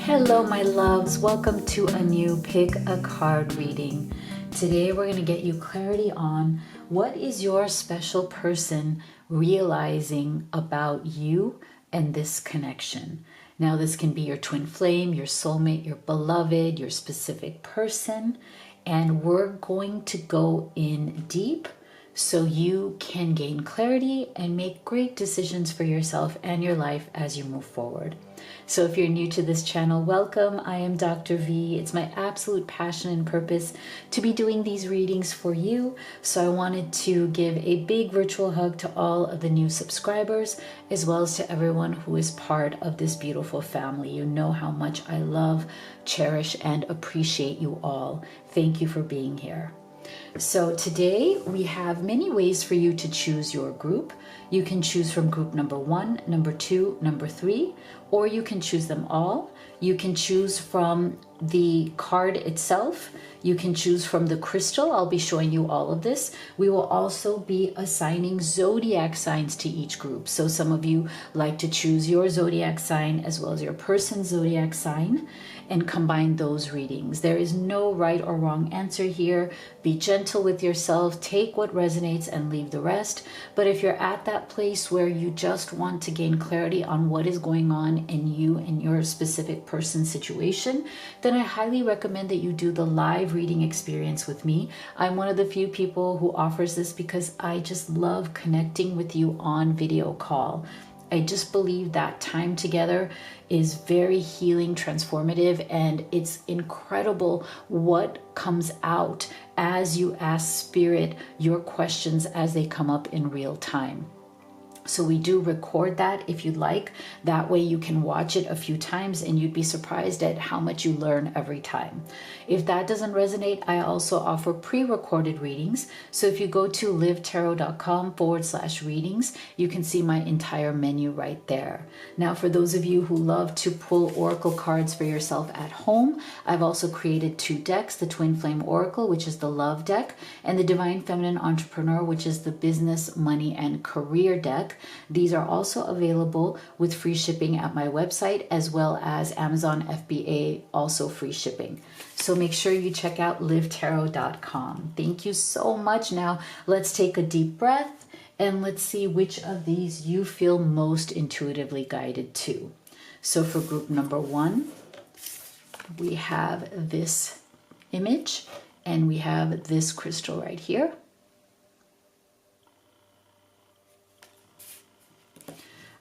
Hello, my loves. Welcome to a new Pick a Card reading. Today, we're going to get you clarity on what is your special person realizing about you and this connection. Now, this can be your twin flame, your soulmate, your beloved, your specific person, and we're going to go in deep so you can gain clarity and make great decisions for yourself and your life as you move forward. So if you're new to this channel, welcome. I am Dr. V. It's my absolute passion and purpose to be doing these readings for you. So I wanted to give a big virtual hug to all of the new subscribers, as well as to everyone who is part of this beautiful family. You know how much I love, cherish, and appreciate you all. Thank you for being here. So today we have many ways for you to choose your group. You can choose from group number 1, number 2, number 3, or you can choose them all. You can choose from the card itself. You can choose from the crystal. I'll be showing you all of this. We will also be assigning zodiac signs to each group. So some of you like to choose your zodiac sign as well as your person's zodiac sign and combine those readings. There is no right or wrong answer here. Be gentle with yourself. Take what resonates and leave the rest. But if you're at that place where you just want to gain clarity on what is going on in you and your specific person situation, then I highly recommend that you do the live reading experience with me. I'm one of the few people who offers this because I just love connecting with you on video call. I just believe that time together is very healing, transformative, and it's incredible what comes out as you ask Spirit your questions as they come up in real time. So we do record that if you'd like. That way you can watch it a few times and you'd be surprised at how much you learn every time. If that doesn't resonate, I also offer pre-recorded readings. So if you go to livetarot.com/readings, you can see my entire menu right there. Now, for those of you who love to pull oracle cards for yourself at home, I've also created 2 decks, the Twin Flame Oracle, which is the love deck, and the Divine Feminine Entrepreneur, which is the business, money, and career deck. These are also available with free shipping at my website, as well as Amazon FBA, also free shipping. So make sure you check out livetarot.com. Thank you so much. Now let's take a deep breath and let's see which of these you feel most intuitively guided to. So for group number 1, we have this image and we have this crystal right here.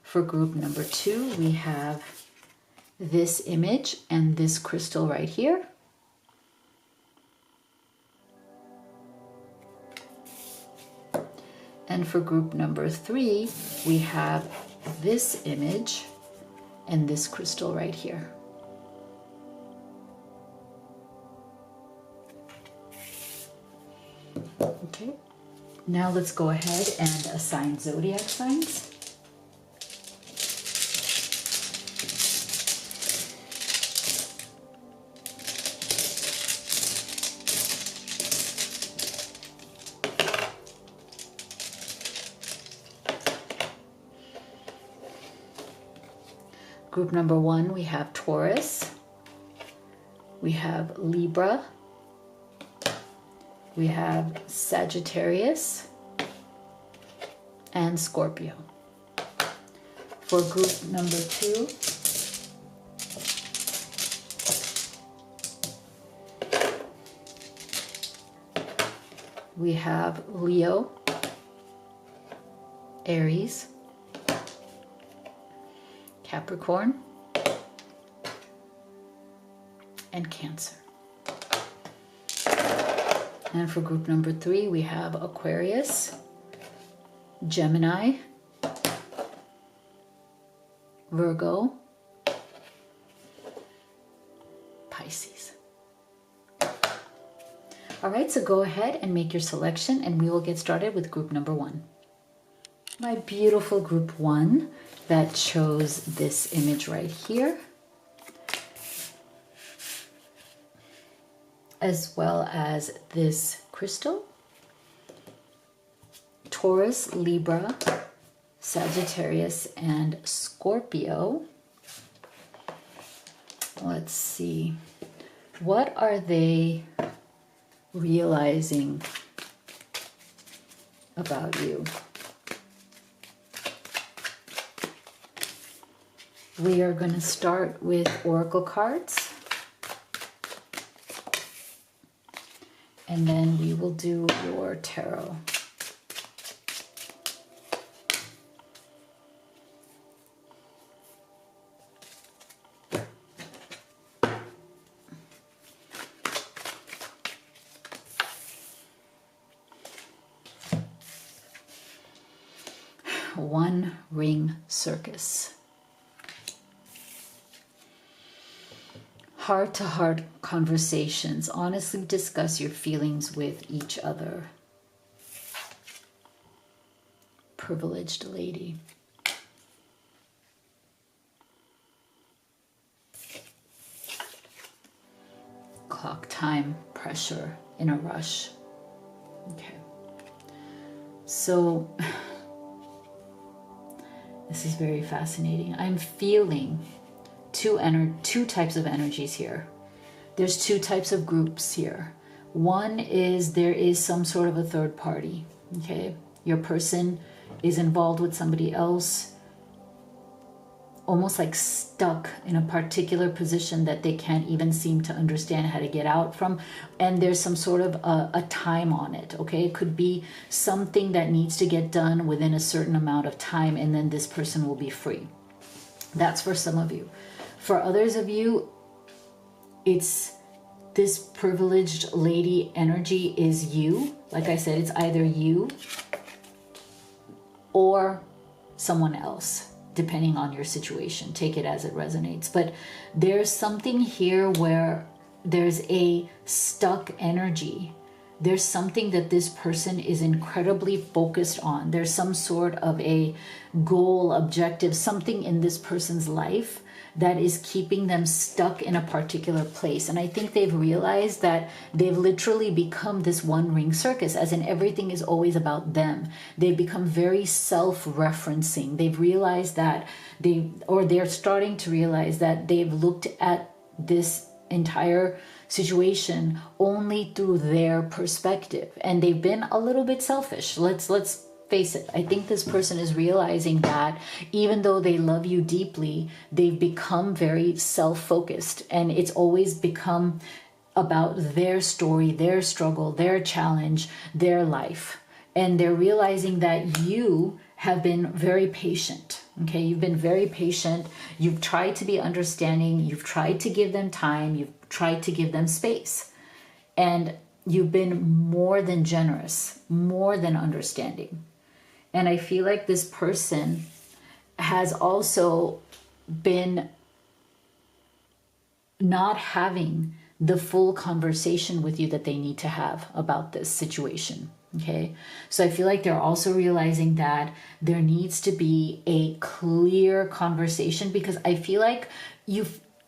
For group number 2, we have this image and this crystal right here. And for group number 3, we have this image and this crystal right here. Okay, now let's go ahead and assign zodiac signs. Group number 1, we have Taurus, we have Libra, we have Sagittarius, and Scorpio. For group number 2, we have Leo, Aries, Capricorn, and Cancer. And for group number 3, we have Aquarius, Gemini, Virgo, Pisces. All right, so go ahead and make your selection and we will get started with group number 1. My beautiful group 1 that chose this image right here, as well as this crystal. Taurus, Libra, Sagittarius, and Scorpio. Let's see. What are they realizing about you? We are going to start with oracle cards. And then we will do your tarot. One ring circus. Heart-to-heart conversations. Honestly discuss your feelings with each other. Privileged lady. Clock time, pressure, in a rush. Okay. So, this is very fascinating. I'm feeling two types of energies here. There's two types of groups here. One is there is some sort of a third party, okay? Your person is involved with somebody else, almost like stuck in a particular position that they can't even seem to understand how to get out from. And there's some sort of a time on it, okay? It could be something that needs to get done within a certain amount of time, and then this person will be free. That's for some of you. For others of you, it's this privileged lady energy is you. Like I said, it's either you or someone else, depending on your situation. Take it as it resonates. But there's something here where there's a stuck energy. There's something that this person is incredibly focused on. There's some sort of a goal, objective, something in this person's life that is keeping them stuck in a particular place. And I think they've realized that they've literally become this one ring circus, as in everything is always about them. They've become very self-referencing. They've realized that they're starting to realize that they've looked at this entire situation only through their perspective, and they've been a little bit selfish. Let's face it. I think this person is realizing that even though they love you deeply, they've become very self-focused, and it's always become about their story, their struggle, their challenge, their life. And they're realizing that you have been very patient. Okay, you've been very patient. You've tried to be understanding. You've tried to give them time. You've tried to give them space. And you've been more than generous, more than understanding. And I feel like this person has also been not having the full conversation with you that they need to have about this situation. Okay, so I feel like they're also realizing that there needs to be a clear conversation, because I feel like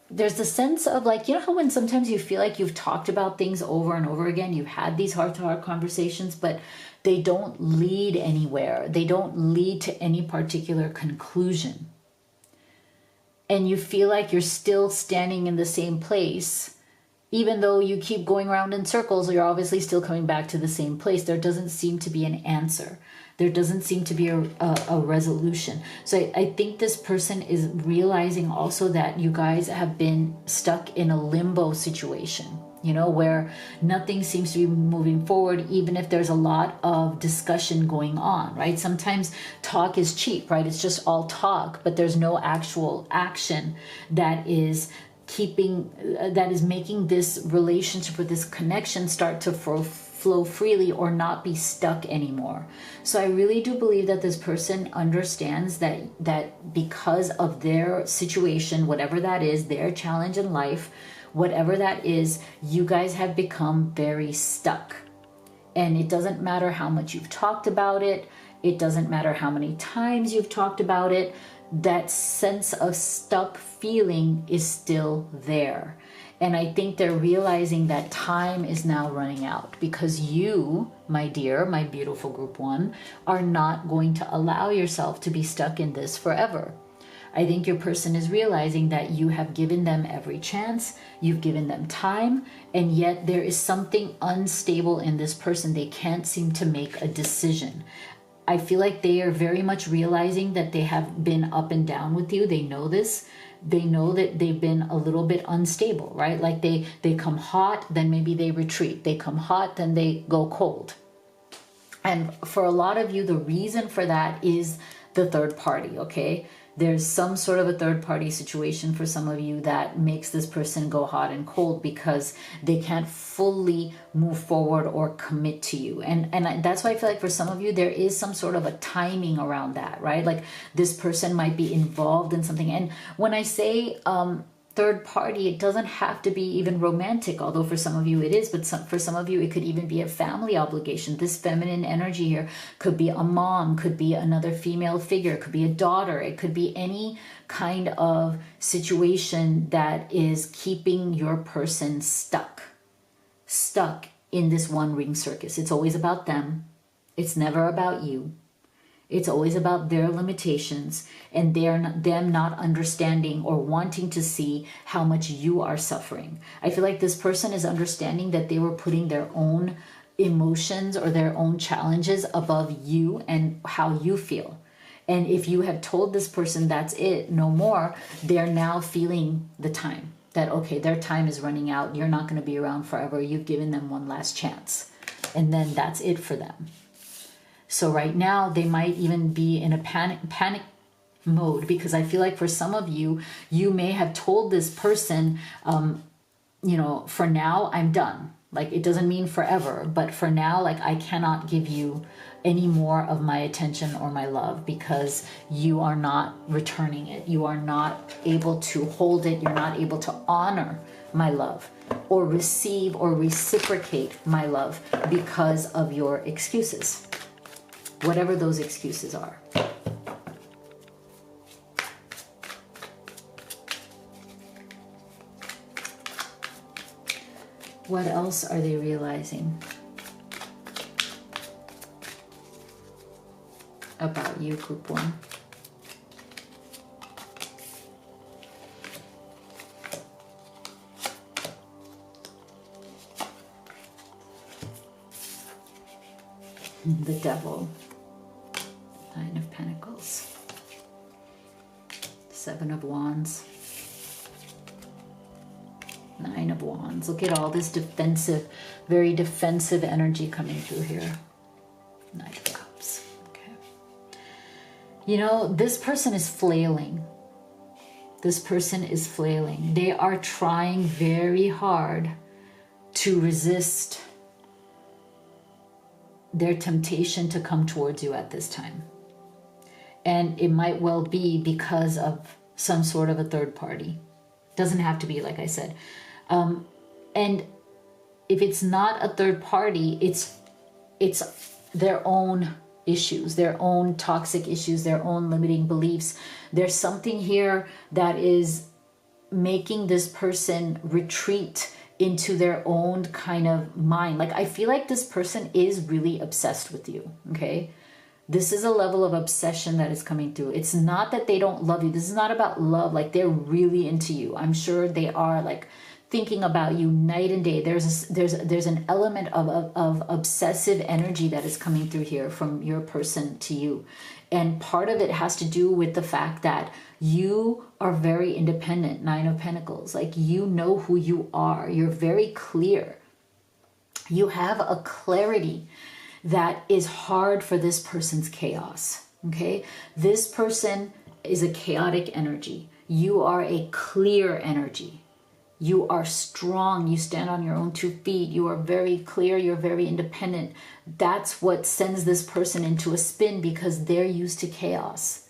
there's the sense of, like, you know how when sometimes you feel like you've talked about things over and over again, you've had these heart-to-heart conversations, but they don't lead anywhere. They don't lead to any particular conclusion. And you feel like you're still standing in the same place. Even though you keep going around in circles, you're obviously still coming back to the same place. There doesn't seem to be an answer. There doesn't seem to be a resolution. So I think this person is realizing also that you guys have been stuck in a limbo situation, you know, where nothing seems to be moving forward, even if there's a lot of discussion going on, right? Sometimes talk is cheap, right? It's just all talk, but there's no actual action that is making this relationship or this connection start to flow freely or not be stuck anymore. So I really do believe that this person understands that because of their situation, whatever that is, their challenge in life, whatever that is, you guys have become very stuck. And it doesn't matter how much you've talked about it. It doesn't matter how many times you've talked about it. That sense of stuck feeling is still there. And I think they're realizing that time is now running out, because you, my dear, my beautiful group one, are not going to allow yourself to be stuck in this forever. I think your person is realizing that you have given them every chance, you've given them time, and yet there is something unstable in this person. They can't seem to make a decision. I feel like they are very much realizing that they have been up and down with you. They know this. They know that they've been a little bit unstable, right? Like they come hot, then maybe they retreat. They come hot, then they go cold. And for a lot of you, the reason for that is the third party, okay? There's some sort of a third party situation for some of you that makes this person go hot and cold because they can't fully move forward or commit to you. And that's why I feel like for some of you, there is some sort of a timing around that, right? Like this person might be involved in something. And when I say third party, it doesn't have to be even romantic, although for some of you it is, but for some of you it could even be a family obligation. This feminine energy here could be a mom, could be another female figure, it could be a daughter, it could be any kind of situation that is keeping your person stuck in this one ring circus. It's always about them. It's never about you. It's always about their limitations and them not understanding or wanting to see how much you are suffering. I feel like this person is understanding that they were putting their own emotions or their own challenges above you and how you feel. And if you have told this person that's it, no more, they're now feeling the time that, okay, their time is running out. You're not going to be around forever. You've given them one last chance. And then that's it for them. So right now they might even be in a panic mode, because I feel like for some of you, you may have told this person, for now I'm done. Like it doesn't mean forever, but for now, like I cannot give you any more of my attention or my love because you are not returning it. You are not able to hold it. You're not able to honor my love or receive or reciprocate my love because of your excuses. Whatever those excuses are. What else are they realizing about you, Group 1? The Devil. 9 of Pentacles. 7 of Wands. 9 of Wands. Look at all this defensive, very defensive energy coming through here. 9 of Cups. Okay. You know, this person is flailing. This person is flailing. They are trying very hard to resist their temptation to come towards you at this time. And it might well be because of some sort of a third party. Doesn't have to be, like I said. And if it's not a third party, it's their own issues, their own toxic issues, their own limiting beliefs. There's something here that is making this person retreat into their own kind of mind. Like I feel like this person is really obsessed with you, okay? This is a level of obsession that is coming through. It's not that they don't love you. This is not about love. Like they're really into you. I'm sure they are like thinking about you night and day. There's an element of obsessive energy that is coming through here from your person to you. And part of it has to do with the fact that you are very independent. 9 of Pentacles. Like you know who you are. You're very clear. You have a clarity that is hard for this person's chaos, okay? This person is a chaotic energy. You are a clear energy. You are strong. You stand on your own 2 feet. You are very clear. You're very independent. That's what sends this person into a spin because they're used to chaos.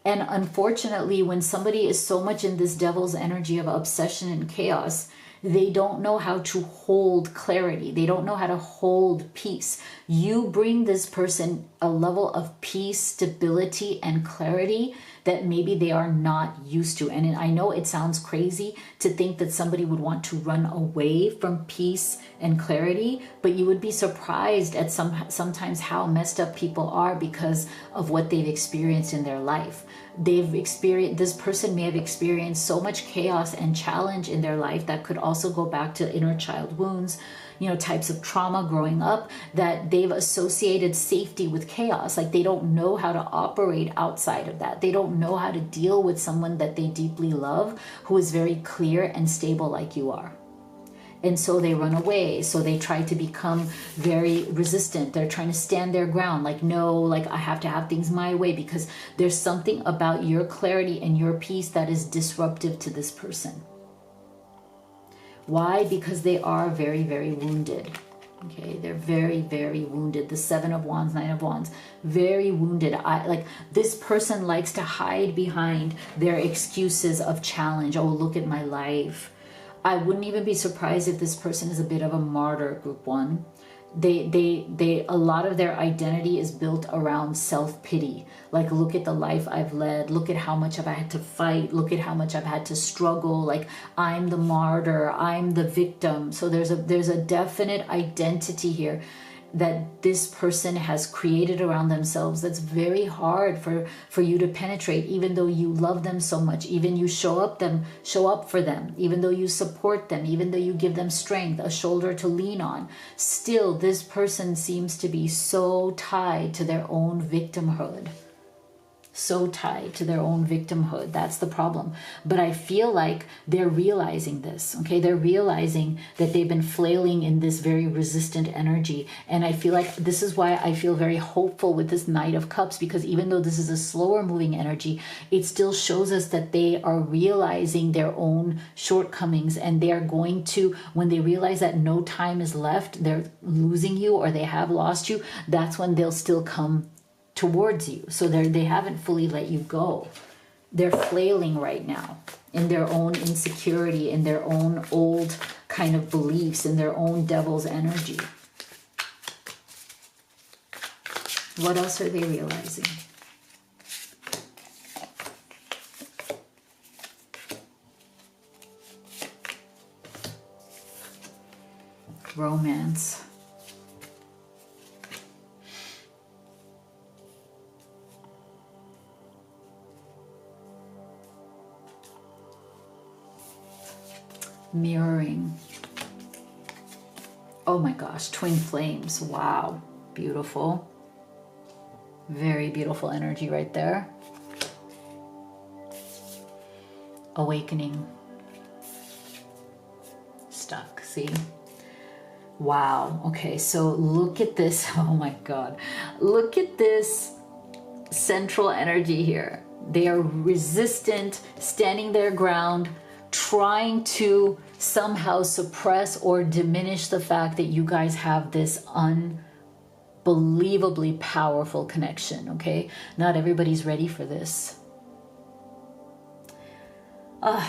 And unfortunately, when somebody is so much in this devil's energy of obsession and chaos, they don't know how to hold clarity. They don't know how to hold peace. You bring this person a level of peace, stability, and clarity that maybe they are not used to. And I know it sounds crazy to think that somebody would want to run away from peace and clarity, but you would be surprised at sometimes how messed up people are because of what they've experienced in their life. this person may have experienced so much chaos and challenge in their life that could also go back to inner child wounds, types of trauma growing up, that they've associated safety with chaos. Like they don't know how to operate outside of that. They don't know how to deal with someone that they deeply love who is very clear and stable like you are. And so they run away. So they try to become very resistant. They're trying to stand their ground. Like, no, like I have to have things my way, because there's something about your clarity and your peace that is disruptive to this person. Why? Because they are very, very wounded. Okay, they're very, very wounded. The Seven of Wands, Nine of Wands, very wounded. This person likes to hide behind their excuses of challenge. Oh, look at my life. I wouldn't even be surprised if this person is a bit of a martyr, group one. A lot of their identity is built around self-pity. Like, look at the life I've led. Look at how much I've had to fight. Look at how much I've had to struggle. Like, I'm the martyr. I'm the victim. So there's a definite identity here that this person has created around themselves that's very hard for you to penetrate, even though you love them so much, even you show up for them, even though you support them, even though you give them strength, a shoulder to lean on. Still, this person seems to be so tied to their own victimhood. So tied to their own victimhood. That's the problem. But I feel like they're realizing this, okay? They're realizing that they've been flailing in this very resistant energy. And I feel like this is why I feel very hopeful with this Knight of Cups, because even though this is a slower moving energy, it still shows us that they are realizing their own shortcomings, and they are going to, when they realize that no time is left, they're losing you or they have lost you, that's when they'll still come towards you. So they haven't fully let you go. They're flailing right now in their own insecurity, in their own old kind of beliefs, in their own devil's energy. What else are they realizing? Romance. Mirroring. Oh my gosh, twin flames. Wow, beautiful. Very beautiful energy right there. Awakening. Stuck, see? Wow, okay, so look at this. Oh my God. Look at this central energy here. They are resistant, standing their ground, trying to somehow suppress or diminish the fact that you guys have this unbelievably powerful connection, okay? Not everybody's ready for this.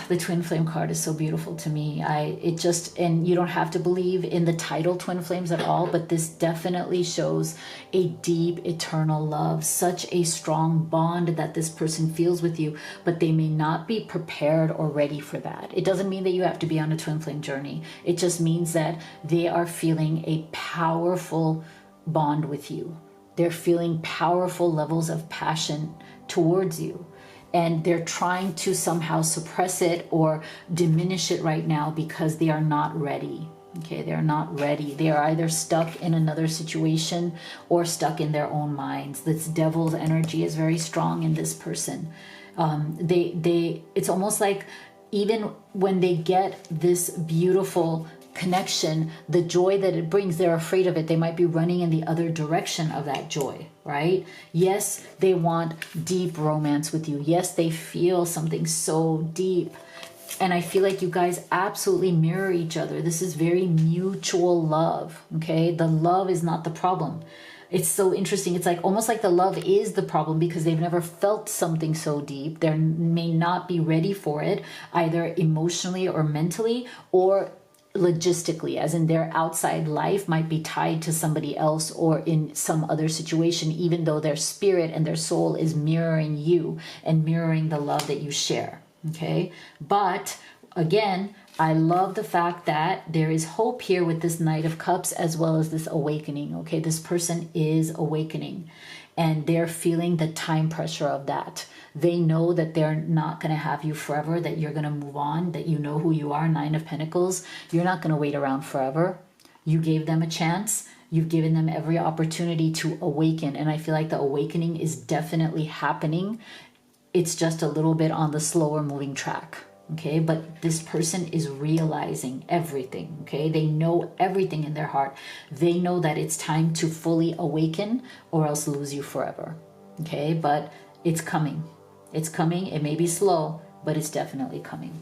The twin flame card is so beautiful to me. And you don't have to believe in the title twin flames at all, but this definitely shows a deep eternal love, such a strong bond that this person feels with you, but they may not be prepared or ready for that. It doesn't mean that you have to be on a twin flame journey. It just means that they are feeling a powerful bond with you. They're feeling powerful levels of passion towards you. And they're trying to somehow suppress it or diminish it right now because they are not ready. Okay, they're not ready. They are either stuck in another situation or stuck in their own minds. This devil's energy is very strong in this person. It's almost like even when they get this beautiful connection, the joy that it brings, they're afraid of it. They might be running in the other direction of that joy, right? Yes, they want deep romance with you. Yes, they feel something so deep. And I feel like you guys absolutely mirror each other. This is very mutual love, okay? The love is not the problem. It's so interesting. It's like almost like the love is the problem because they've never felt something so deep. They may not be ready for it, either emotionally or mentally, or logistically, as in their outside life might be tied to somebody else or in some other situation, even though their spirit and their soul is mirroring you and mirroring the love that you share. Okay. But again, I love the fact that there is hope here with this Knight of Cups as well as this awakening. Okay. This person is awakening. and they're feeling the time pressure of that. They know that they're not going to have you forever, that you're going to move on, that you know who you are. Nine of Pentacles. You're not going to wait around forever. You gave them a chance. You've given them every opportunity to awaken. And I feel like the awakening is definitely happening. It's just a little bit on the slower moving track. Okay, but this person is realizing everything. Okay, they know everything in their heart. They know that it's time to fully awaken or else lose you forever. Okay, but it's coming. It's coming. It may be slow, but it's definitely coming.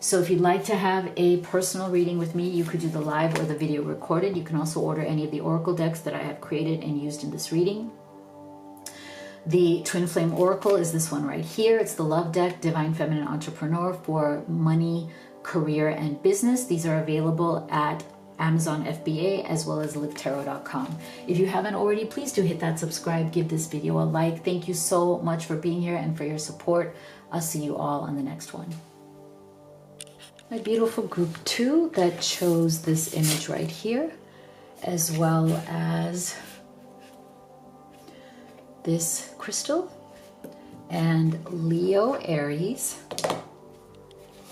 So if you'd like to have a personal reading with me, you could do the live or the video recorded. You can also order any of the oracle decks that I have created and used in this reading. The Twin Flame Oracle is this one right here. It's the Love Deck, Divine Feminine Entrepreneur for money, career, and business. These are available at Amazon FBA as well as livetarot.com. If you haven't already, please do hit that subscribe, give this video a like. Thank you so much for being here and for your support. I'll see you all on the next one. My beautiful group 2 that chose this image right here, as well as this crystal, and Leo, Aries,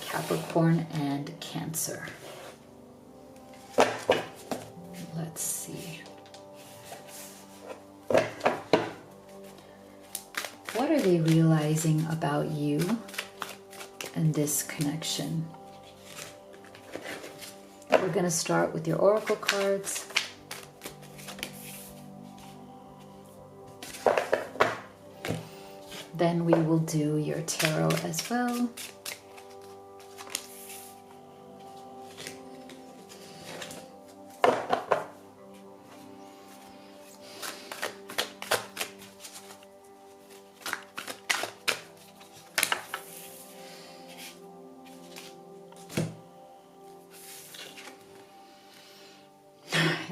Capricorn, and Cancer. Let's see. What are they realizing about you and this connection? We're going to start with your oracle cards. Then we will do your tarot as well.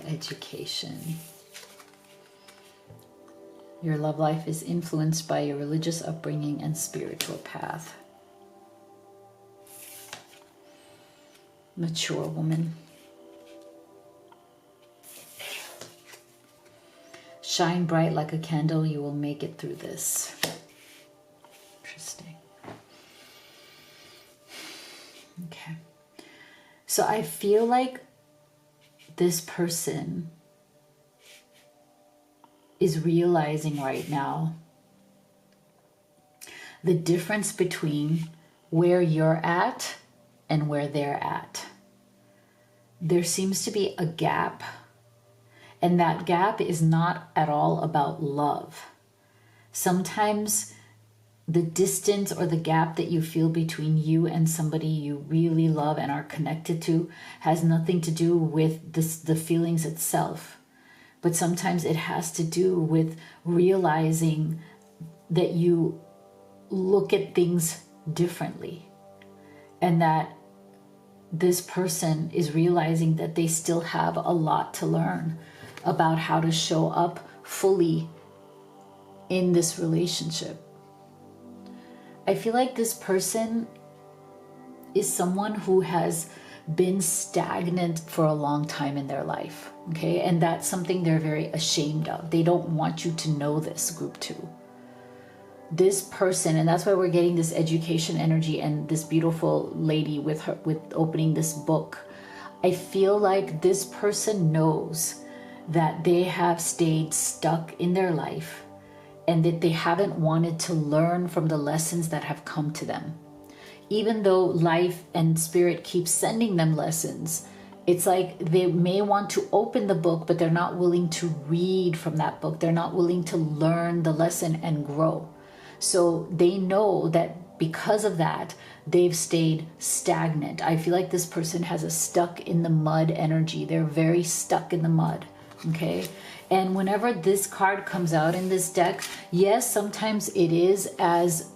Education. Your love life is influenced by your religious upbringing and spiritual path. Mature woman. Shine bright like a candle, you will make it through this. Interesting. Okay. So I feel like this person is realizing right now the difference between where you're at and where they're at. There seems to be a gap, and that gap is not at all about love. Sometimes the distance or the gap that you feel between you and somebody you really love and are connected to has nothing to do with the feelings itself. But sometimes it has to do with realizing that you look at things differently, and that this person is realizing that they still have a lot to learn about how to show up fully in this relationship. I feel like this person is someone who has been stagnant for a long time in their life, okay? And that's something they're very ashamed of. They don't want you to know this, group 2. This person, and that's why we're getting this education energy and this beautiful lady with opening this book. I feel like this person knows that they have stayed stuck in their life and that they haven't wanted to learn from the lessons that have come to them. Even though life and spirit keeps sending them lessons, it's like they may want to open the book, but they're not willing to read from that book. They're not willing to learn the lesson and grow. So they know that because of that, they've stayed stagnant. I feel like this person has a stuck in the mud energy. They're very stuck in the mud, okay? And whenever this card comes out in this deck, yes, sometimes it is as,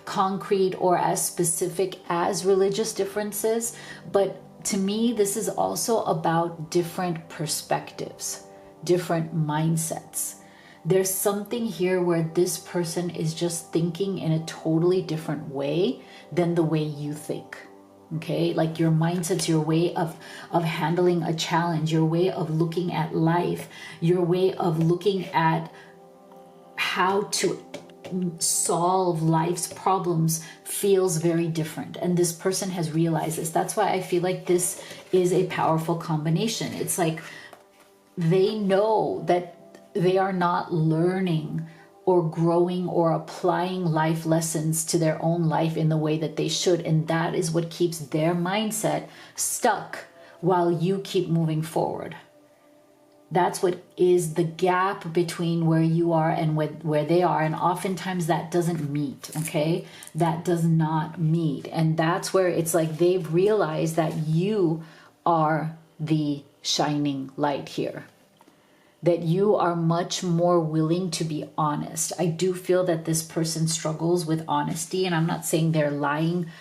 concrete or as specific as religious differences, but to me this is also about different perspectives, different mindsets. There's something here where this person is just thinking in a totally different way than the way you think, Okay, like your mindset's your way of handling a challenge, your way of looking at life, your way of looking at how to solve life's problems feels very different. And this person has realized this. That's why I feel like this is a powerful combination. It's like they know that they are not learning or growing or applying life lessons to their own life in the way that they should. And that is what keeps their mindset stuck while you keep moving forward. That's what is the gap between where you are and where they are. And oftentimes that doesn't meet, okay? That does not meet. And that's where it's like they've realized that you are the shining light here, that you are much more willing to be honest. I do feel that this person struggles with honesty, and I'm not saying they're lying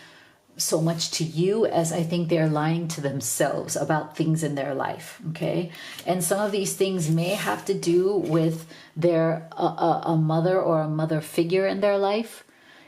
so much to you as I think they're lying to themselves about things in their life, okay? And some of these things may have to do with their a mother or a mother figure in their life.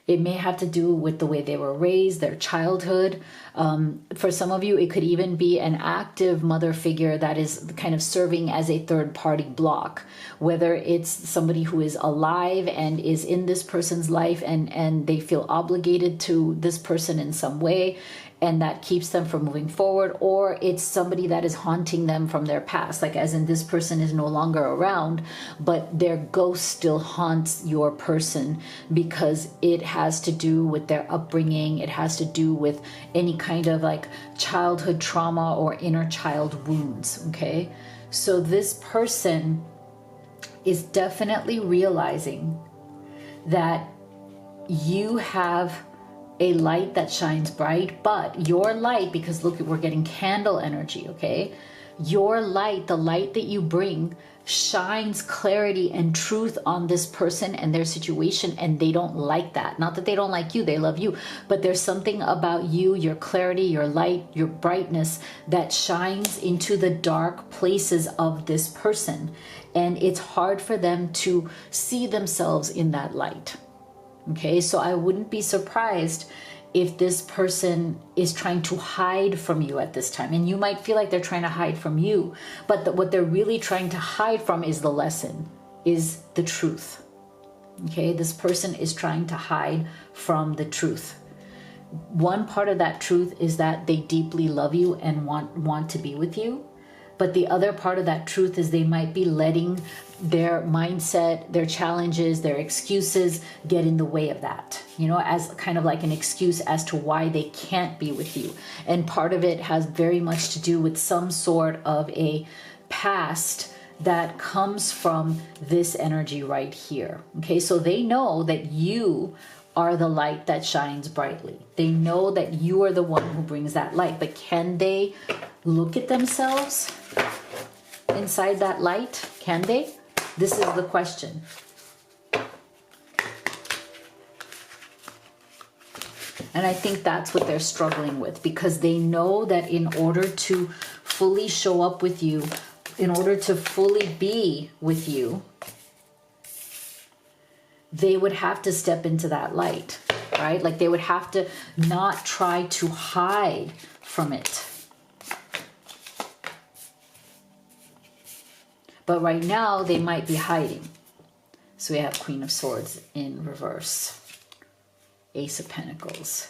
It may have to do with the way they were raised, their childhood. For some of you, it could even be an active mother figure that is kind of serving as a third-party block, whether it's somebody who is alive and is in this person's life and they feel obligated to this person in some way, and that keeps them from moving forward, or it's somebody that is haunting them from their past, like as in this person is no longer around, but their ghost still haunts your person because it has to do with their upbringing. It has to do with any kind of like childhood trauma or inner child wounds, okay? So this person is definitely realizing that you have a light that shines bright, but your light, because look, we're getting candle energy, okay? Your light, the light that you bring, shines clarity and truth on this person and their situation, and they don't like that. Not that they don't like you, they love you, but there's something about you, your clarity, your light, your brightness that shines into the dark places of this person, and it's hard for them to see themselves in that light. Okay, so I wouldn't be surprised if this person is trying to hide from you at this time. And you might feel like they're trying to hide from you, but what they're really trying to hide from is the lesson, is the truth. Okay, this person is trying to hide from the truth. One part of that truth is that they deeply love you and want to be with you. But the other part of that truth is they might be letting their mindset, their challenges, their excuses get in the way of that, you know, as kind of like an excuse as to why they can't be with you. And part of it has very much to do with some sort of a past that comes from this energy right here. Okay, so they know that you are the light that shines brightly. They know that you are the one who brings that light, but can they look at themselves inside that light? Can they? This is the question. And I think that's what they're struggling with, because they know that in order to fully show up with you, in order to fully be with you, they would have to step into that light, right? Like they would have to not try to hide from it. But right now they might be hiding. So we have Queen of Swords in reverse, Ace of Pentacles,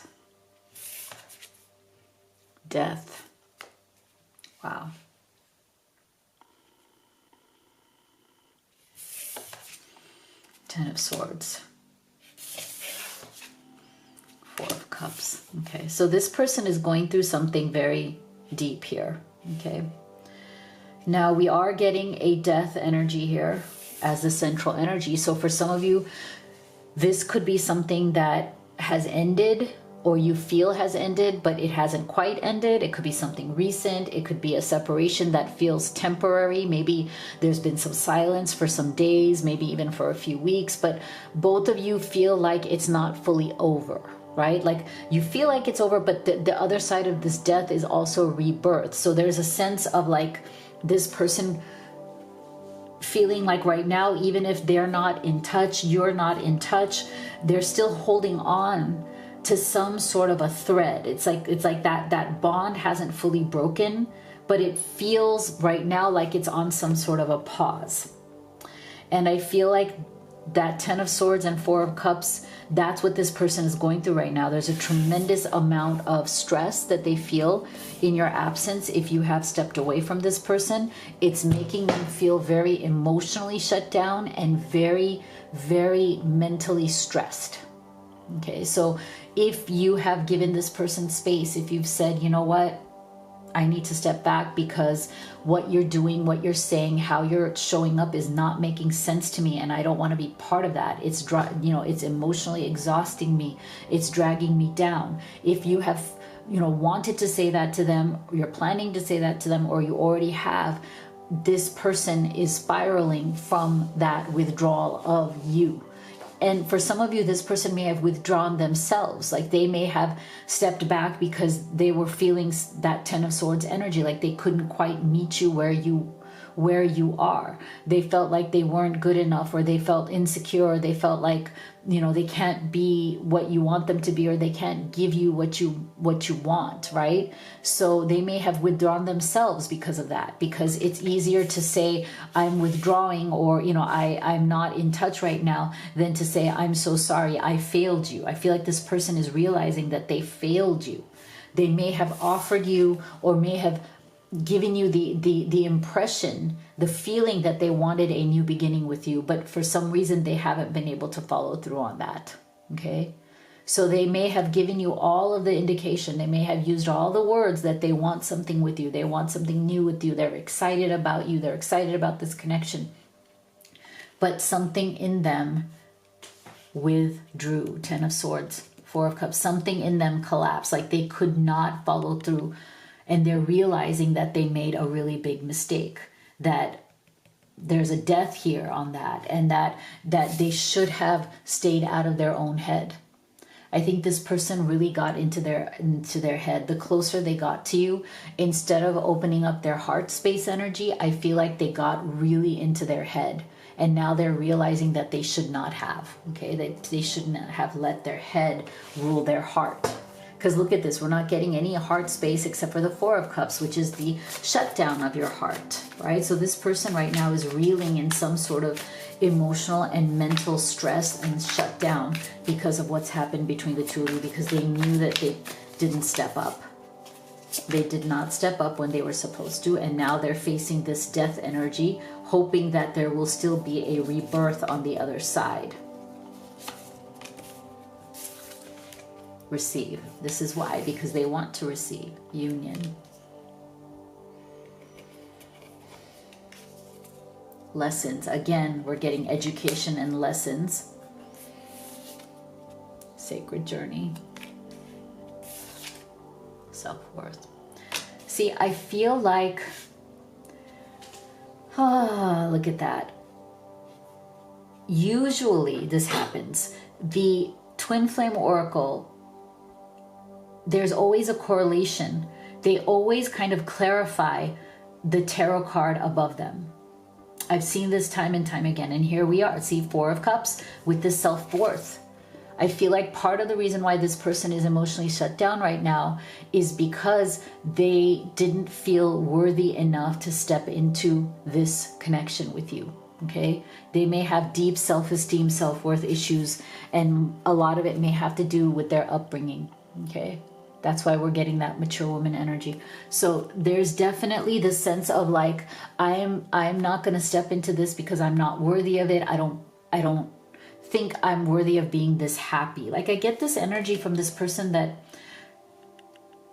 Death. Wow. Ten of Swords, Four of Cups. Okay, so this person is going through something very deep here. Okay, now we are getting a death energy here as the central energy. So for some of you, this could be something that has ended, or you feel has ended, but it hasn't quite ended. It could be something recent. It could be a separation that feels temporary. Maybe there's been some silence for some days, maybe even for a few weeks, but both of you feel like it's not fully over, right? Like you feel like it's over, but the other side of this death is also rebirth. So there's a sense of like this person feeling like right now, even if they're not in touch, you're not in touch, they're still holding on to some sort of a thread. It's like that bond hasn't fully broken, but it feels right now like it's on some sort of a pause. And I feel like that 10 of Swords and 4 of Cups, that's what this person is going through right now. There's a tremendous amount of stress that they feel in your absence. If you have stepped away from this person, it's making them feel very emotionally shut down and very, very mentally stressed. Okay, so if you have given this person space, if you've said, you know what, I need to step back because what you're doing, what you're saying, how you're showing up is not making sense to me, and I don't want to be part of that. It's it's emotionally exhausting me. It's dragging me down. If you have wanted to say that to them, you're planning to say that to them, or you already have, this person is spiraling from that withdrawal of you. And for some of you, this person may have withdrawn themselves. Like they may have stepped back because they were feeling that 10 of Swords energy, like they couldn't quite meet you where you are. They felt like they weren't good enough, or they felt insecure, or they felt like, they can't be what you want them to be, or they can't give you what you want, right? So they may have withdrawn themselves because of that, because it's easier to say I'm withdrawing, or I'm not in touch right now, than to say I'm so sorry, I failed you. I feel like this person is realizing that they failed you. They may have offered you, or may have giving you the impression, the feeling that they wanted a new beginning with you, but for some reason they haven't been able to follow through on that. Okay, so they may have given you all of the indication, they may have used all the words that they want something with you, they want something new with you, they're excited about you, they're excited about this connection, but something in them withdrew. 10 of Swords, 4 of Cups, something in them collapsed, like they could not follow through. And they're realizing that they made a really big mistake, that there's a death here on that, and that they should have stayed out of their own head. I think this person really got into their head. The closer they got to you, instead of opening up their heart space energy, I feel like they got really into their head. And now they're realizing that they should not have, okay? They shouldn't have let their head rule their heart. Because look at this, we're not getting any heart space except for the 4 of Cups, which is the shutdown of your heart, right? So this person right now is reeling in some sort of emotional and mental stress and shutdown because of what's happened between the two of you, because they knew that they didn't step up. They did not step up when they were supposed to, and now they're facing this death energy, hoping that there will still be a rebirth on the other side. Receive. This is why, because they want to receive union. Lessons. Again, we're getting education and lessons. Sacred journey. Self-worth. See, I feel like, look at that. Usually this happens. The Twin Flame Oracle, there's always a correlation. They always kind of clarify the tarot card above them. I've seen this time and time again, and here we are. See, 4 of Cups with this self-worth. I feel like part of the reason why this person is emotionally shut down right now is because they didn't feel worthy enough to step into this connection with you. Okay, they may have deep self-esteem, self-worth issues, and a lot of it may have to do with their upbringing. Okay, that's why we're getting that mature woman energy. So there's definitely this sense of like, I'm not going to step into this because I'm not worthy of it. I don't think I'm worthy of being this happy. Like, I get this energy from this person that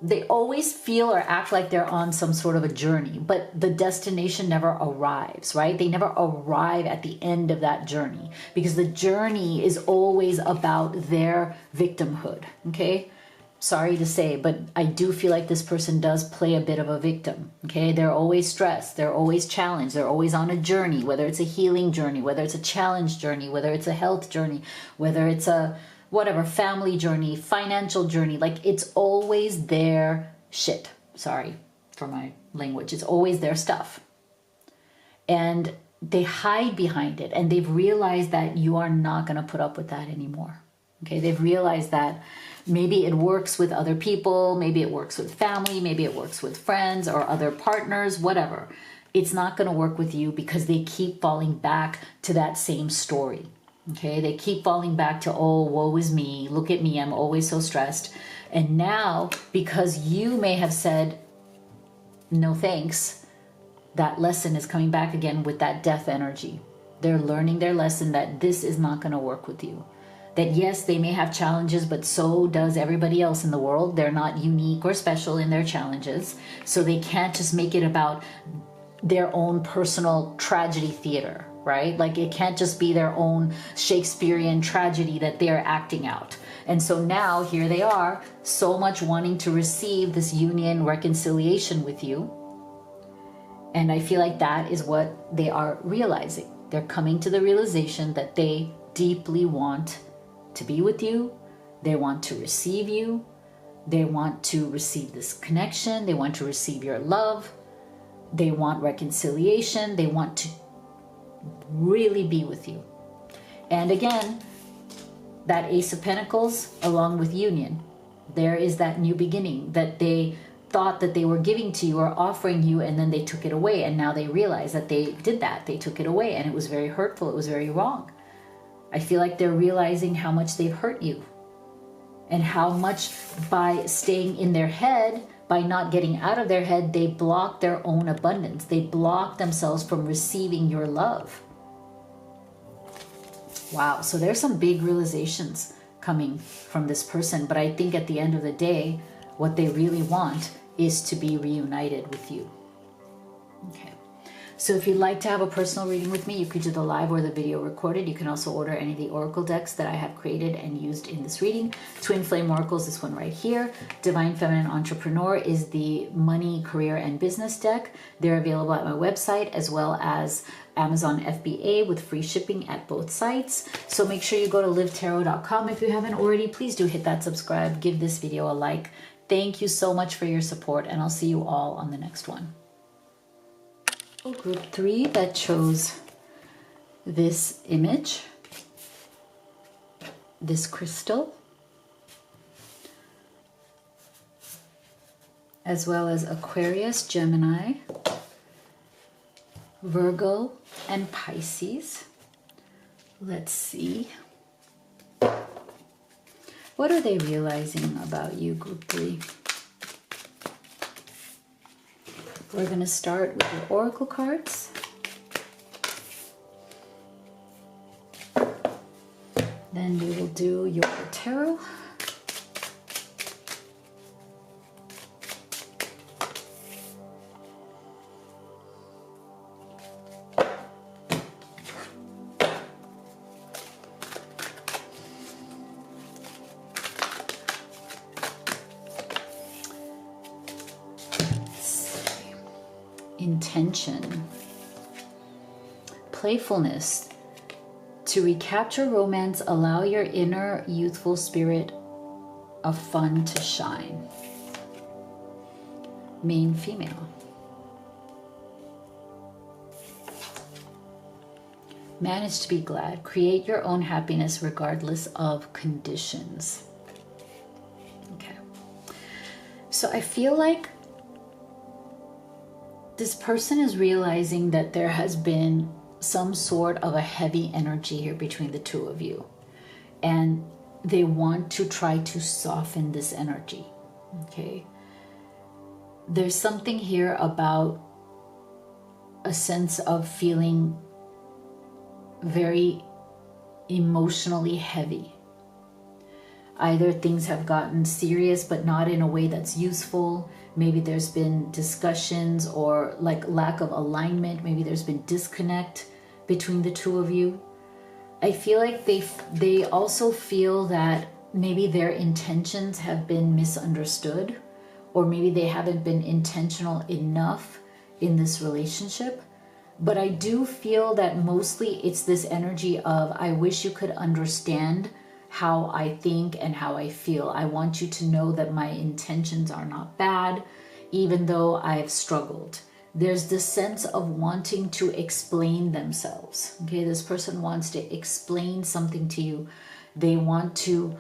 they always feel or act like they're on some sort of a journey, but the destination never arrives, right? They never arrive at the end of that journey, because the journey is always about their victimhood. Okay, sorry to say, but I do feel like this person does play a bit of a victim. Okay, they're always stressed, they're always challenged, they're always on a journey, whether it's a healing journey, whether it's a challenge journey, whether it's a health journey, whether it's a whatever, family journey, financial journey. Like, it's always their shit. Sorry for my language. It's always their stuff. And they hide behind it, and they've realized that you are not going to put up with that anymore. Okay, they've realized that Maybe it works with other people, maybe it works with family, maybe it works with friends or other partners, whatever. It's not going to work with you because they keep falling back to that same story. Okay, they keep falling back to, oh, woe is me, look at me, I'm always so stressed. And now, because you may have said, no thanks, that lesson is coming back again with that death energy. They're learning their lesson that this is not going to work with you. That yes, they may have challenges, but so does everybody else in the world. They're not unique or special in their challenges. So they can't just make it about their own personal tragedy theater, right? Like it can't just be their own Shakespearean tragedy that they're acting out. And so now here they are, so much wanting to receive this union, reconciliation with you. And I feel like that is what they are realizing. They're coming to the realization that they deeply want to be with you. They want to receive you. They want to receive this connection. They want to receive your love. They want reconciliation. They want to really be with you. And again, that Ace of Pentacles along with union, there is that new beginning that they thought that they were giving to you or offering you, and then they took it away, and now they realize that they did that. They took it away, and it was very hurtful. It was very wrong. I feel like they're realizing how much they've hurt you and how much by staying in their head, by not getting out of their head, they block their own abundance. They block themselves from receiving your love. Wow, so there's some big realizations coming from this person, but I think at the end of the day, what they really want is to be reunited with you. Okay. So if you'd like to have a personal reading with me, you could do the live or the video recorded. You can also order any of the oracle decks that I have created and used in this reading. Twin Flame Oracles, this one right here. Divine Feminine Entrepreneur is the money, career, and business deck. They're available at my website as well as Amazon FBA with free shipping at both sites. So make sure you go to livetarot.com. If you haven't already, please do hit that subscribe. Give this video a like. Thank you so much for your support, and I'll see you all on the next one. Group 3 that chose this image, this crystal, as well as Aquarius, Gemini, Virgo, and Pisces. Let's see. What are they realizing about you, Group 3? We're going to start with the oracle cards. Then we will do your tarot. Intention, playfulness. To recapture romance, allow your inner youthful spirit of fun to shine. Main female. Manage to be glad. Create your own happiness regardless of conditions. Okay. So I feel like this person is realizing that there has been some sort of a heavy energy here between the two of you. And they want to try to soften this energy. Okay. There's something here about a sense of feeling very emotionally heavy. Either things have gotten serious, but not in a way that's useful. Maybe there's been discussions or like lack of alignment. Maybe there's been disconnect between the two of you. I feel like they also feel that maybe their intentions have been misunderstood, or maybe they haven't been intentional enough in this relationship. But I do feel that mostly it's this energy of, I wish you could understand how I think and how I feel. I want you to know that my intentions are not bad, even though I've struggled. There's this sense of wanting to explain themselves. Okay, this person wants to explain something to you. They want to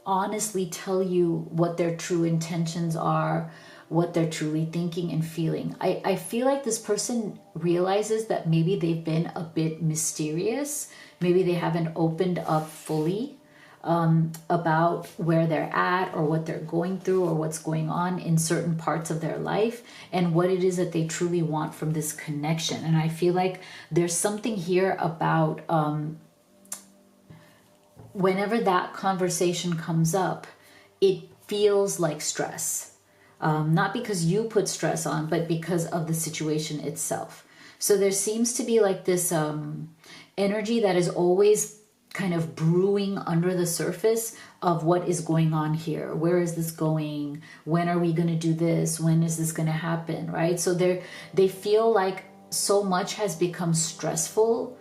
honestly tell you what their true intentions are, what they're truly thinking and feeling. I feel like this person realizes that maybe they've been a bit mysterious. Maybe they haven't opened up fully about where they're at or what they're going through or what's going on in certain parts of their life and what it is that they truly want from this connection. And I feel like there's something here about whenever that conversation comes up, it feels like stress. Not because you put stress on, but because of the situation itself. So there seems to be like this energy that is always kind of brewing under the surface of what is going on here. Where is this going? When are we going to do this? When is this going to happen? Right? So they feel like so much has become stressful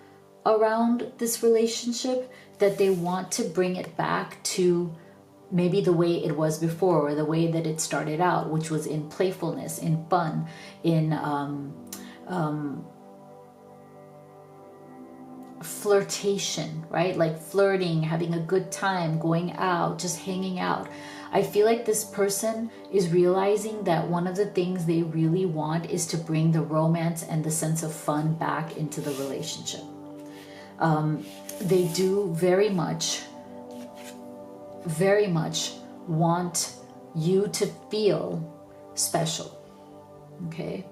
around this relationship that they want to bring it back to maybe the way it was before, or the way that it started out, which was in playfulness, in fun, in flirtation, right? Like flirting, having a good time, going out, just hanging out. I feel like this person is realizing that one of the things they really want is to bring the romance and the sense of fun back into the relationship. They do very much want you to feel special, okay?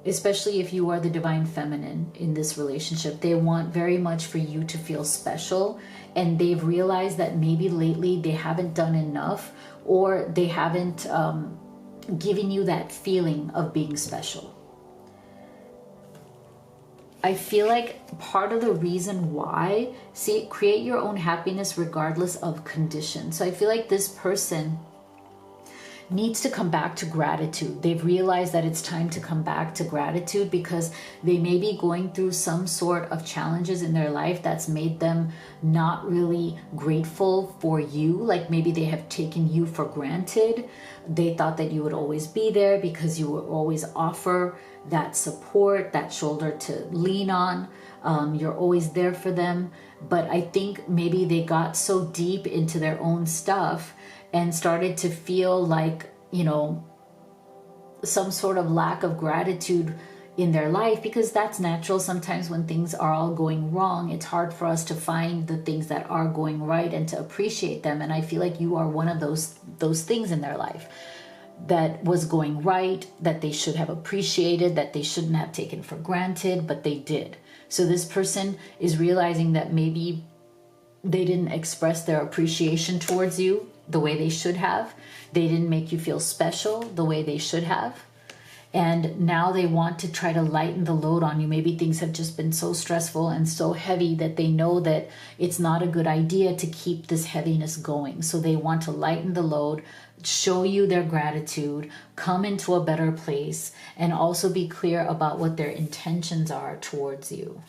Especially if you are the divine feminine in this relationship. They want very much for you to feel special, and they've realized that maybe lately they haven't done enough, or they haven't given you that feeling of being special. I feel like part of the reason why, see, create your own happiness regardless of condition. So I feel like this person needs to come back to gratitude. They've realized that it's time to come back to gratitude because they may be going through some sort of challenges in their life that's made them not really grateful for you. Like maybe they have taken you for granted. They thought that you would always be there because you would always offer that support, that shoulder to lean on. You're always there for them. But I think maybe they got so deep into their own stuff and started to feel like, you know, some sort of lack of gratitude in their life, because that's natural. Sometimes when things are all going wrong, it's hard for us to find the things that are going right and to appreciate them. And I feel like you are one of those things in their life that was going right, that they should have appreciated, that they shouldn't have taken for granted, but they did. So this person is realizing that maybe they didn't express their appreciation towards you the way they should have. They didn't make you feel special the way they should have. And now they want to try to lighten the load on you. Maybe things have just been so stressful and so heavy that they know that it's not a good idea to keep this heaviness going. So they want to lighten the load, show you their gratitude, come into a better place, and also be clear about what their intentions are towards you.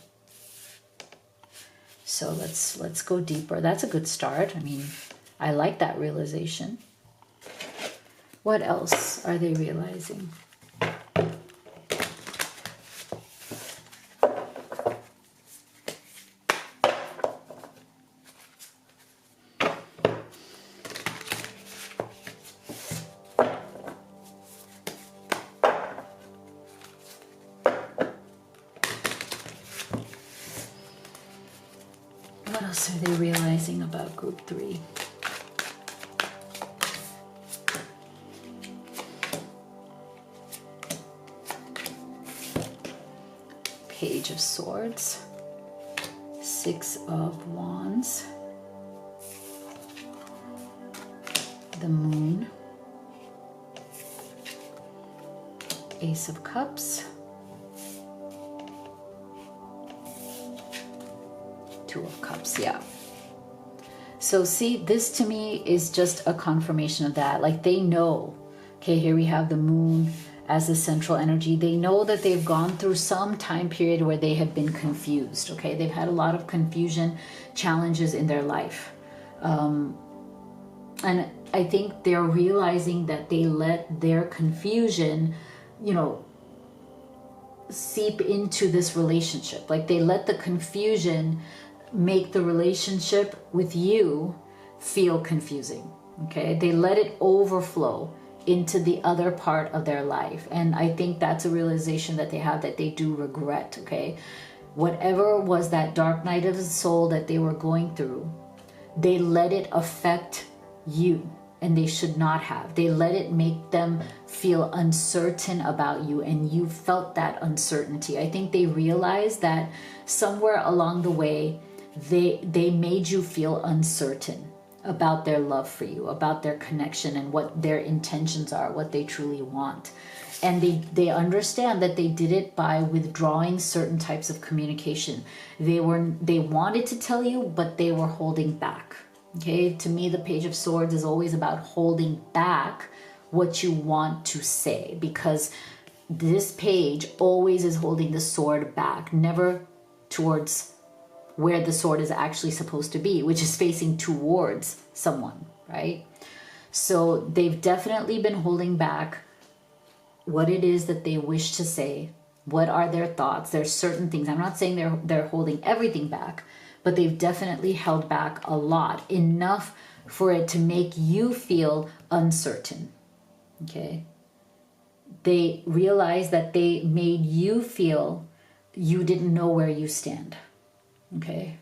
So let's go deeper. That's a good start. I mean, I like that realization. What else are they realizing? What else are they realizing about group 3? Page of Swords, 6 of Wands, the Moon, Ace of Cups, 2 of Cups, yeah. So see, this to me is just a confirmation of that. Like they know, okay, here we have the Moon as the central energy. They know that they've gone through some time period where they have been confused, okay? They've had a lot of confusion, challenges in their life. And I think they're realizing that they let their confusion, you know, seep into this relationship. Like they let the confusion make the relationship with you feel confusing. Okay, they let it overflow into the other part of their life. And I think that's a realization that they have, that they do regret. Okay, whatever was that dark night of the soul that they were going through, they let it affect you, and they should not have. They let it make them feel uncertain about you, and you felt that uncertainty. I think they realized that somewhere along the way they made you feel uncertain about their love for you, about their connection, and what their intentions are, what they truly want. And they understand that they did it by withdrawing certain types of communication. They wanted to tell you, but they were holding back. Okay, to me, the Page of Swords is always about holding back what you want to say, because this page always is holding the sword back, never towards where the sword is actually supposed to be, which is facing towards someone, right? So they've definitely been holding back what it is that they wish to say. What are their thoughts? There's certain things. I'm not saying they're holding everything back, but they've definitely held back a lot, enough for it to make you feel uncertain. Okay? They realize that they made you feel you didn't know where you stand. Okay?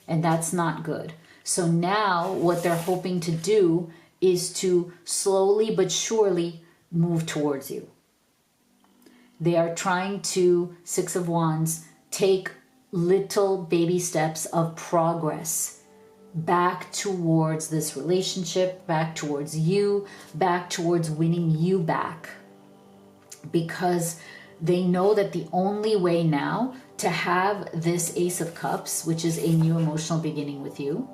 And that's not good. So now what they're hoping to do is to slowly but surely move towards you. They are trying to, Six of Wands, take little baby steps of progress back towards this relationship, back towards you, back towards winning you back. Because they know that the only way now to have this Ace of Cups, which is a new emotional beginning with you,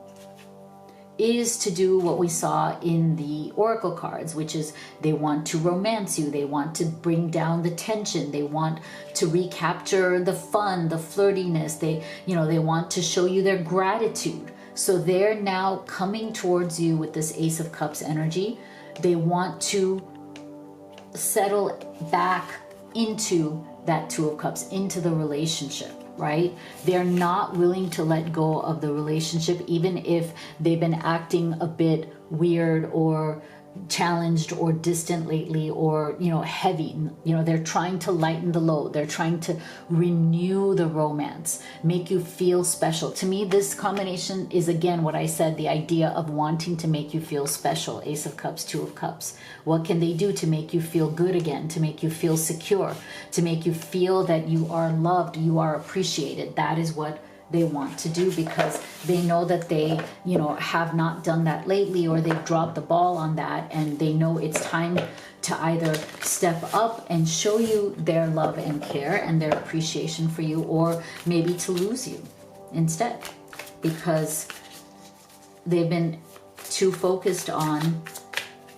is to do what we saw in the Oracle cards, which is they want to romance you, they want to bring down the tension, they want to recapture the fun, the flirtiness, they want to show you their gratitude. So they're now coming towards you with this Ace of Cups energy. They want to settle back into that Two of Cups, into the relationship, right? They're not willing to let go of the relationship, even if they've been acting a bit weird or challenged or distant lately, or heavy. They're trying to lighten the load. They're trying to renew the romance, make you feel special. To me, this combination is, again, what I said, the idea of wanting to make you feel special. Ace of Cups, Two of Cups. What can they do to make you feel good again, to make you feel secure, to make you feel that you are loved, you are appreciated? That is what they want to do, because they know that they, have not done that lately, or they've dropped the ball on that, and they know it's time to either step up and show you their love and care and their appreciation for you, or maybe to lose you instead, because they've been too focused on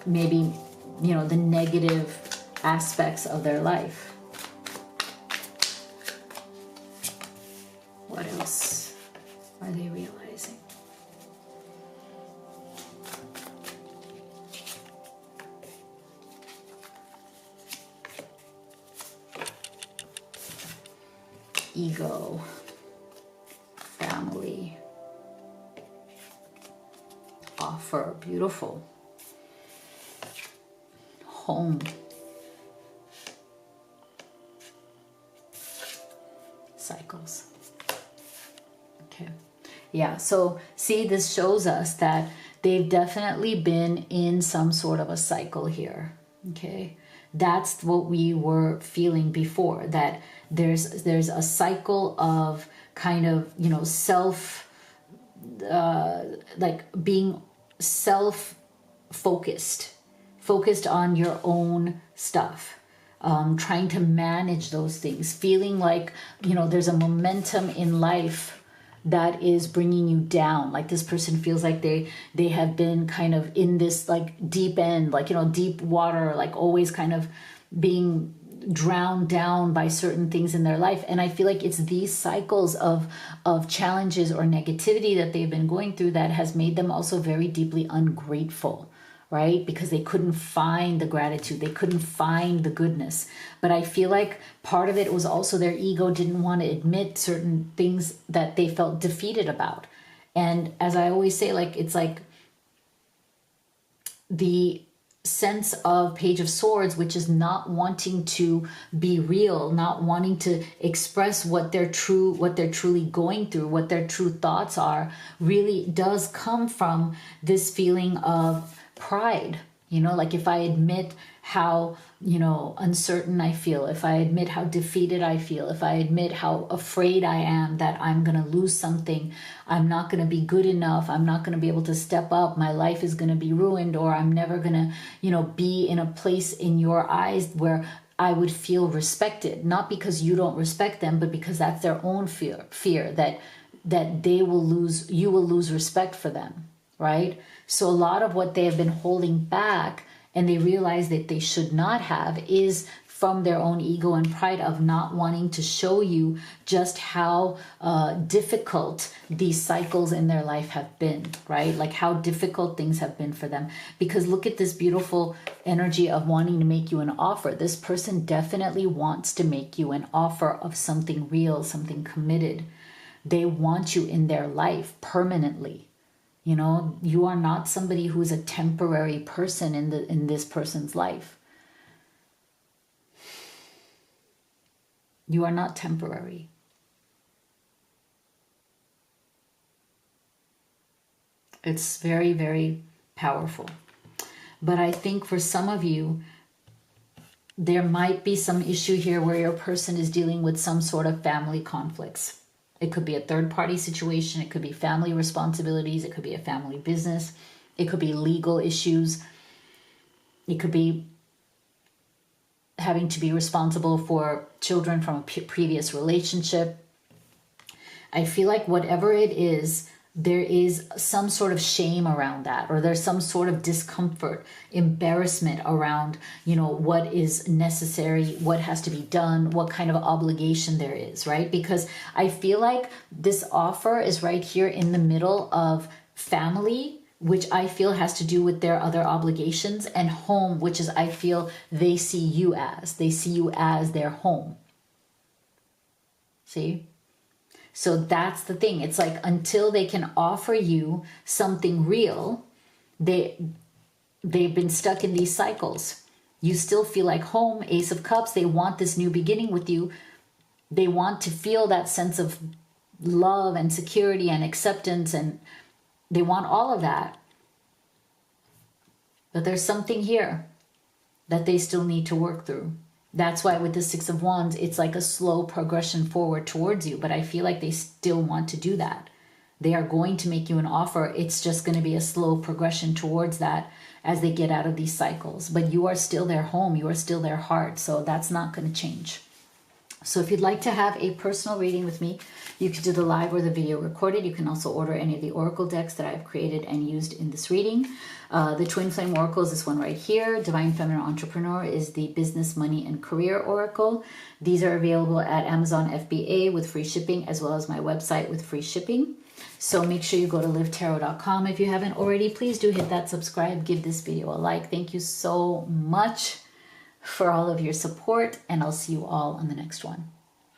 maybe, the negative aspects of their life. What else are they realizing? Ego, family, offer, beautiful, home, cycles. Okay. Yeah, so see, this shows us that they've definitely been in some sort of a cycle here. Okay. That's what we were feeling before, that there's a cycle of kind of, self, like being self-focused, focused on your own stuff. Trying to manage those things, feeling like, there's a momentum in life that is bringing you down. Like this person feels like they have been kind of in this like deep end, like, deep water, like always kind of being drowned down by certain things in their life. And I feel like it's these cycles of challenges or negativity that they've been going through that has made them also very deeply ungrateful, right? Because they couldn't find the gratitude, they couldn't find the goodness. But I feel like part of it was also their ego didn't want to admit certain things that they felt defeated about. And as I always say, like, it's like the sense of Page of Swords, which is not wanting to be real, not wanting to express what they're truly going through, what their true thoughts are, really does come from this feeling of pride. You know, like if I admit how, you know, uncertain I feel, if I admit how defeated I feel, if I admit how afraid I am that I'm going to lose something, I'm not going to be good enough, I'm not going to be able to step up, my life is going to be ruined, or I'm never going to, you know, be in a place in your eyes where I would feel respected, not because you don't respect them, but because that's their own fear that they will lose, you will lose respect for them, right? So a lot of what they have been holding back and they realize that they should not have is from their own ego and pride of not wanting to show you just how difficult these cycles in their life have been, right? Like how difficult things have been for them. Because look at this beautiful energy of wanting to make you an offer. This person definitely wants to make you an offer of something real, something committed. They want you in their life permanently. You know, you are not somebody who is a temporary person in this person's life. You are not temporary. It's very, very powerful. But I think for some of you, there might be some issue here where your person is dealing with some sort of family conflicts. It could be a third-party situation. It could be family responsibilities. It could be a family business. It could be legal issues. It could be having to be responsible for children from a previous relationship. I feel like whatever it is, there is some sort of shame around that, or there's some sort of discomfort, embarrassment around, you know, what is necessary, what has to be done, what kind of obligation there is, right? Because I feel like this offer is right here in the middle of family, which I feel has to do with their other obligations, and home, which is I feel they see you as their home. See? So that's the thing. It's like until they can offer you something real, they've been stuck in these cycles. You still feel like home, Ace of Cups. They want this new beginning with you. They want to feel that sense of love and security and acceptance, and they want all of that. But there's something here that they still need to work through. That's why with the Six of Wands, it's like a slow progression forward towards you. But I feel like they still want to do that. They are going to make you an offer. It's just going to be a slow progression towards that as they get out of these cycles. But you are still their home. You are still their heart. So that's not going to change. So if you'd like to have a personal reading with me, you can do the live or the video recorded. You can also order any of the oracle decks that I've created and used in this reading. The Twin Flame Oracle is this one right here. Divine Feminine Entrepreneur is the Business, Money, and Career Oracle. These are available at Amazon FBA with free shipping, as well as my website with free shipping. So make sure you go to livetarot.com. If you haven't already, please do hit that subscribe. Give this video a like. Thank you so much for all of your support, and I'll see you all on the next one.